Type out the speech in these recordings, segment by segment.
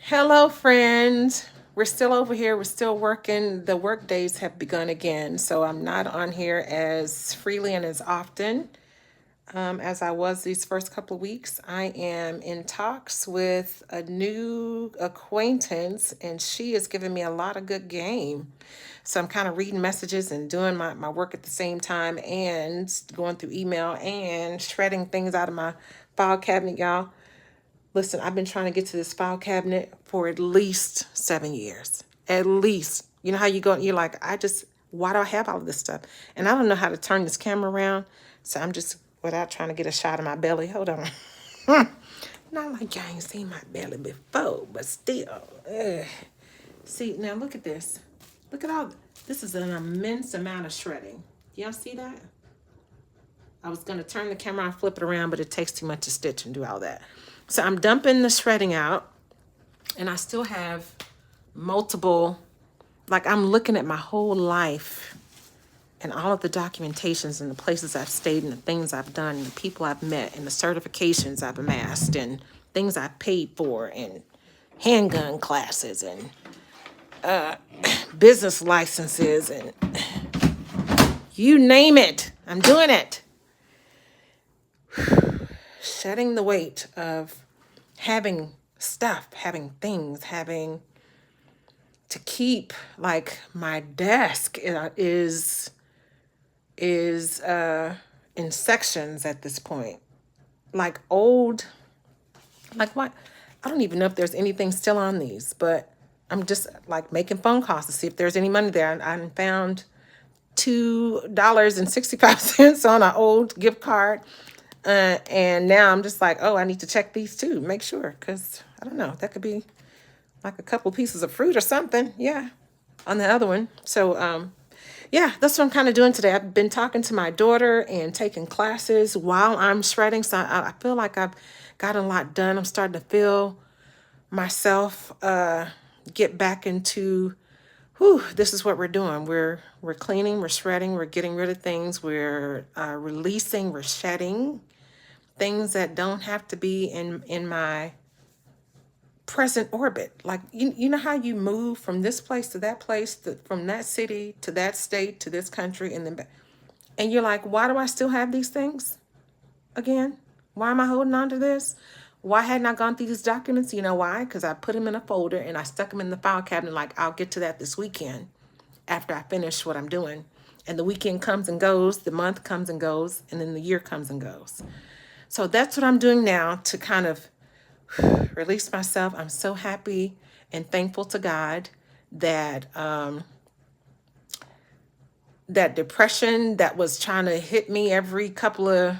Hello, friends. We're still over here. We're still working. The work days have begun again. So I'm not on here as freely and as often as I was these first couple of weeks. I am in talks with a new acquaintance, and she is giving me a lot of good game. So I'm kind of reading messages and doing my work at the same time and going through email and shredding things out of my file cabinet, y'all. Listen, I've been trying to get to this file cabinet for at least 7 years. At least. You know how you go and you're like, why do I have all of this stuff? And I don't know how to turn this camera around. So I'm just, without trying to get a shot of my belly. Hold on. Not like y'all ain't seen my belly before, but still. Ugh. See, now look at this. Look at all, this is an immense amount of shredding. Y'all see that? I was going to turn the camera and flip it around, but it takes too much to stitch and do all that. So I'm dumping the shredding out, and I still have multiple, like I'm looking at my whole life and all of the documentations and the places I've stayed and the things I've done and the people I've met and the certifications I've amassed and things I've paid for and handgun classes and business licenses and you name it. I'm doing it. Shedding the weight of having stuff, having things, having to keep, like my desk is in sections at this point. Like old, like what? I don't even know if there's anything still on these, but I'm just like making phone calls to see if there's any money there. I found $2.65 on an old gift card. And now I'm just like, oh, I need to check these too, make sure, because I don't know, that could be like a couple pieces of fruit or something. Yeah, on the other one. So, yeah, that's what I'm kind of doing today. I've been talking to my daughter and taking classes while I'm shredding. So I feel like I've gotten a lot done. I'm starting to feel myself get back into, whew, this is what we're doing. We're cleaning, we're shredding, we're getting rid of things, we're releasing, we're shedding things that don't have to be in my present orbit. Like you know how you move from this place to that place, from that city to that state to this country, and then back, and you're like, why do I still have these things again? Why am I holding on to this? Why hadn't I gone through these documents? You know why? Because I put them in a folder and I stuck them in the file cabinet. Like, I'll get to that this weekend after I finish what I'm doing. And the weekend comes and goes, the month comes and goes, and then the year comes and goes. So that's what I'm doing now to kind of release myself. I'm so happy and thankful to God that that depression that was trying to hit me every couple of,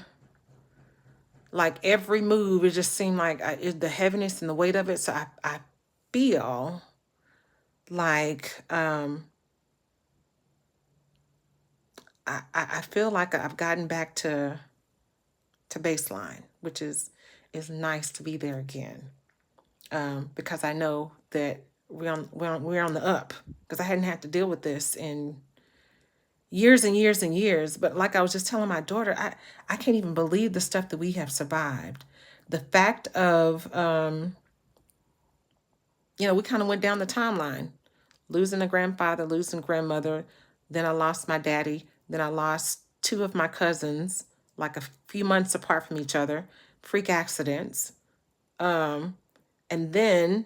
like every move, it just seemed like the heaviness and the weight of it. So I feel like I feel like I've gotten back to baseline, which is nice to be there again. Because I know that we're on the up, because I hadn't had to deal with this in years and years and years. But like I was just telling my daughter, I can't even believe the stuff that we have survived. The fact of, we kind of went down the timeline, losing a grandfather, losing a grandmother. Then I lost my daddy. Then I lost two of my cousins, like a few months apart from each other, freak accidents. And then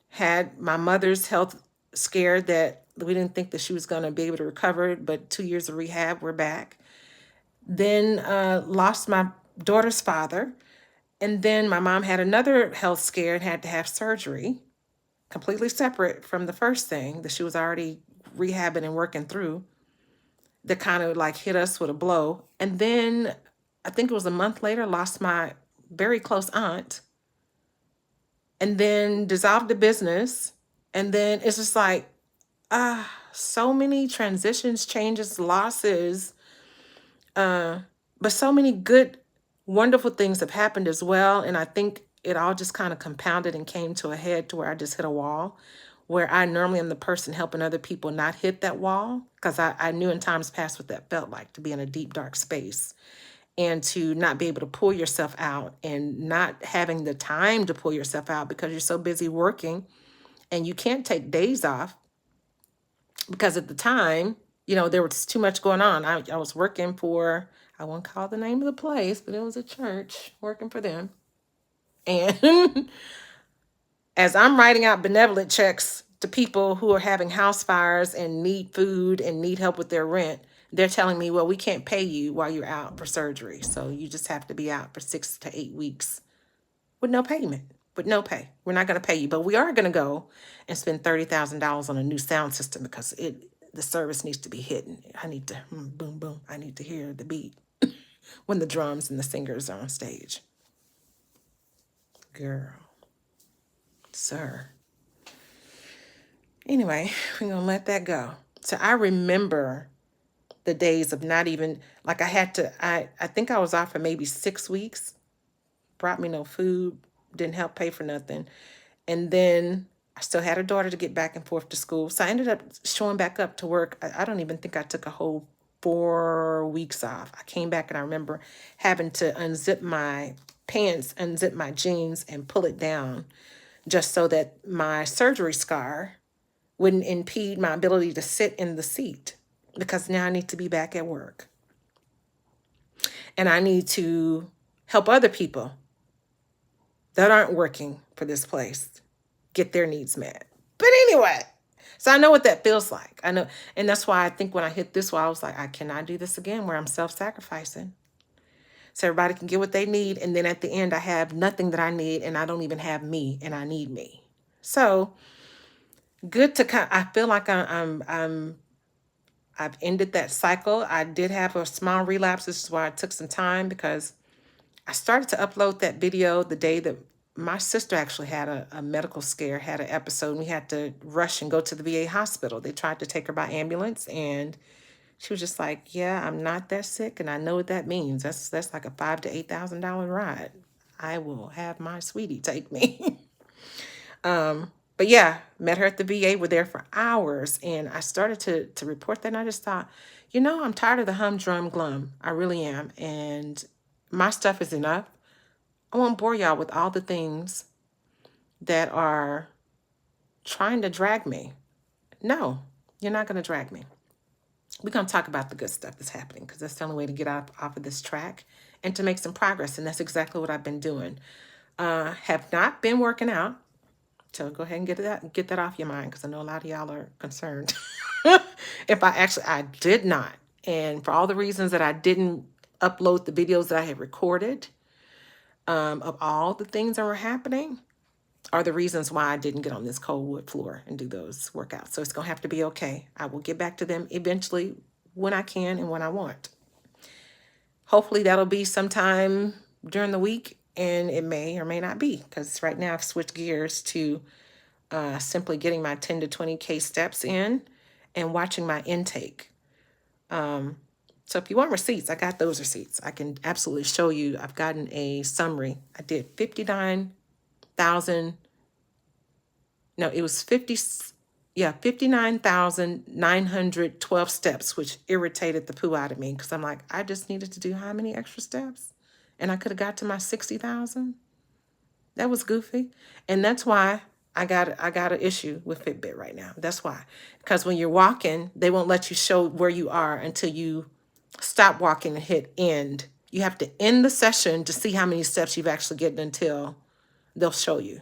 had my mother's health scared that we didn't think that she was going to be able to recover, but 2 years of rehab, we're back. Then lost my daughter's father. And then my mom had another health scare and had to have surgery, completely separate from the first thing that she was already rehabbing and working through, that kind of like hit us with a blow. And then I think it was a month later, lost my very close aunt, and then dissolved the business. And then it's just like, so many transitions, changes, losses, but so many good, wonderful things have happened as well. And I think it all just kind of compounded and came to a head to where I just hit a wall, where I normally am the person helping other people not hit that wall, because I knew in times past what that felt like, to be in a deep, dark space. and to not be able to pull yourself out and not having the time to pull yourself out because you're so busy working and you can't take days off because at the time, there was too much going on. I was working for, I won't call the name of the place, but it was a church, working for them. And as I'm writing out benevolent checks to people who are having house fires and need food and need help with their rent, they're telling me, well, we can't pay you while you're out for surgery. So you just have to be out for 6 to 8 weeks with no payment, with no pay. We're not going to pay you, but we are going to go and spend $30,000 on a new sound system because the service needs to be hidden. I need to boom, boom. I need to hear the beat when the drums and the singers are on stage. Girl, sir. Anyway, we're going to let that go. So I remember the days of not even, like I think I was off for maybe 6 weeks, brought me no food, didn't help pay for nothing. And then I still had a daughter to get back and forth to school. So I ended up showing back up to work. I don't even think I took a whole 4 weeks off. I came back and I remember having to unzip my pants, unzip my jeans and pull it down just so that my surgery scar wouldn't impede my ability to sit in the seat because now I need to be back at work. And I need to help other people that aren't working for this place get their needs met. But anyway, so I know what that feels like. I know. And that's why I think when I hit this wall, I was like, I cannot do this again where I'm self-sacrificing. So everybody can get what they need. And then at the end, I have nothing that I need and I don't even have me and I need me. So good to I feel like I've ended that cycle. I did have a small relapse. This is why it took some time because I started to upload that video the day that my sister actually had a medical scare, had an episode, and we had to rush and go to the VA hospital. They tried to take her by ambulance, and she was just like, "Yeah, I'm not that sick, and I know what that means. That's like a $5,000 to $8,000 ride. I will have my sweetie take me." But yeah, met her at the VA. We're there for hours, and I started to report that, and I just thought, I'm tired of the humdrum glum. I really am, and my stuff is enough. I won't bore y'all with all the things that are trying to drag me. No, you're not going to drag me. We're going to talk about the good stuff that's happening because that's the only way to get off of this track and to make some progress. And that's exactly what I've been doing. Have not been working out. So go ahead and get that off your mind because I know a lot of y'all are concerned. I did not. And for all the reasons that I didn't upload the videos that I had recorded, of all the things that were happening are the reasons why I didn't get on this cold wood floor and do those workouts. So it's going to have to be okay. I will get back to them eventually when I can and when I want. Hopefully that'll be sometime during the week, and it may or may not be because right now I've switched gears to simply getting my 10 to 20K steps in and watching my intake. So if you want receipts, I got those receipts. I can absolutely show you. I've gotten a summary. I did 59,912 steps, which irritated the poo out of me because I'm like, I just needed to do how many extra steps? And I could have got to my 60,000. That was goofy. And that's why I got an issue with Fitbit right now. That's why. Because when you're walking, they won't let you show where you are until you stop walking and hit end. You have to end the session to see how many steps you've actually gotten until they'll show you.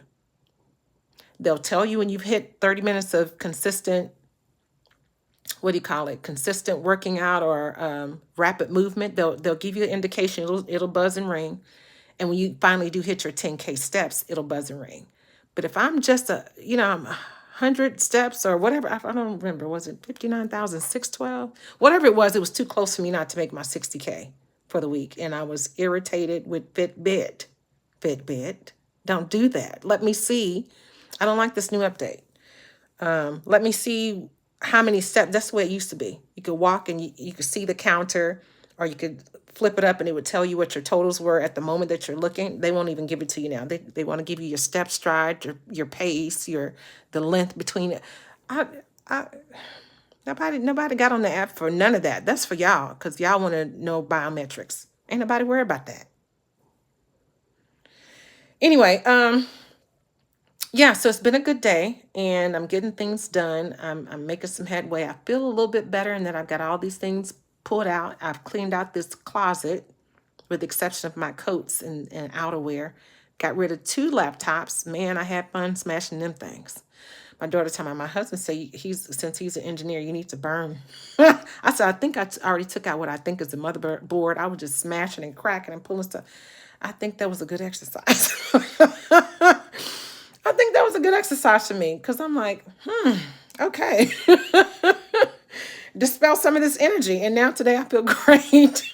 They'll tell you when you've hit 30 minutes of consistent, consistent working out or rapid movement. They'll give you an indication. It'll buzz and ring. And when you finally do hit your 10K steps, it'll buzz and ring. But if I'm just I'm 100 steps or whatever, I don't remember, was it 59,612? Whatever it was too close for me not to make my 60K for the week. And I was irritated with Fitbit. Don't do that. Let me see. I don't like this new update. Let me see how many steps. That's the way it used to be. You could walk and you could see the counter, or you could flip it up and it would tell you what your totals were at the moment that you're looking. They won't even give it to you now. They want to give you your step stride, your pace, the length between it. Nobody got on the app for none of that. That's for y'all because y'all want to know biometrics. Ain't nobody worried about that. Anyway, yeah, so it's been a good day and I'm getting things done. I'm making some headway. I feel a little bit better and that I've got all these things pulled out. I've cleaned out this closet with the exception of my coats and outerwear. Got rid of 2 laptops. Man, I had fun smashing them things. My daughter told me, my husband said, since he's an engineer, you need to burn. I said, I think already took out what I think is the motherboard. I was just smashing and cracking and pulling stuff. I think that was a good exercise. I think that was a good exercise for me because I'm like, okay. Dispel some of this energy. And now today I feel great.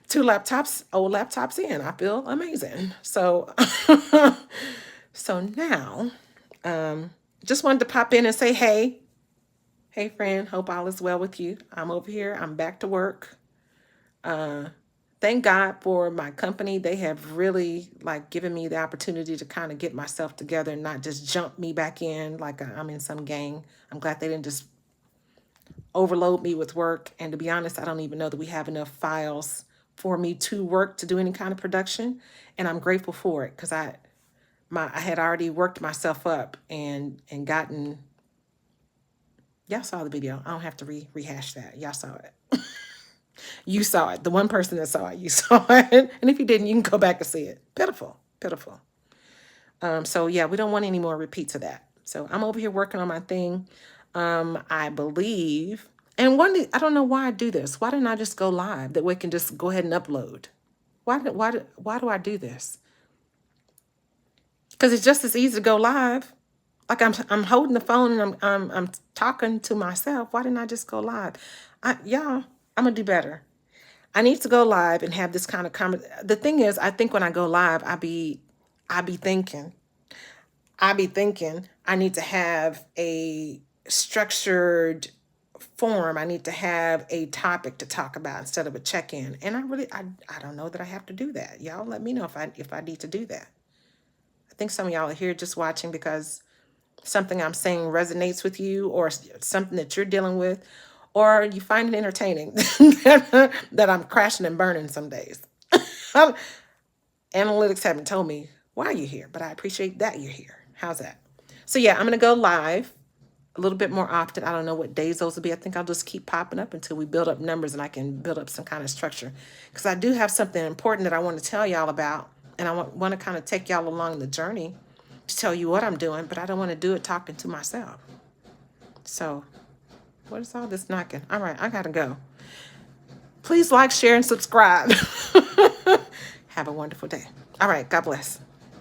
2 laptops, old laptops in. I feel amazing. So, so now, just wanted to pop in and say, hey friend, hope all is well with you. I'm over here. I'm back to work. Thank God for my company. They have really like given me the opportunity to kind of get myself together and not just jump me back in like I'm in some gang. I'm glad they didn't just overload me with work. And to be honest, I don't even know that we have enough files for me to work to do any kind of production. And I'm grateful for it because I had already worked myself up and gotten, y'all saw the video. I don't have to rehash that. Y'all saw it. You saw it. The one person that saw it, you saw it. And if you didn't, you can go back and see it. Pitiful, pitiful. So yeah, we don't want any more repeats of that. So I'm over here working on my thing. I believe, and I don't know why I do this. Why didn't I just go live? That way I can just go ahead and upload. Why do I do this? Because it's just as easy to go live. Like I'm holding the phone and I'm talking to myself. Why didn't I just go live? Y'all, I'm gonna do better. I need to go live and have this kind of The thing is, I think when I go live, I be thinking I need to have a structured form. I need to have a topic to talk about instead of a check-in. And I don't know that I have to do that. Y'all let me know if I need to do that. I think some of y'all are here just watching because something I'm saying resonates with you or something that you're dealing with, or you find it entertaining that I'm crashing and burning some days. Analytics haven't told me why you're here, but I appreciate that you're here. How's that? So yeah, I'm going to go live a little bit more often. I don't know what days those will be. I think I'll just keep popping up until we build up numbers and I can build up some kind of structure. Because I do have something important that I want to tell y'all about, and I want to kind of take y'all along the journey to tell you what I'm doing, but I don't want to do it talking to myself. So what is all this knocking? All right, I got to go. Please like, share, and subscribe. Have a wonderful day. All right, God bless.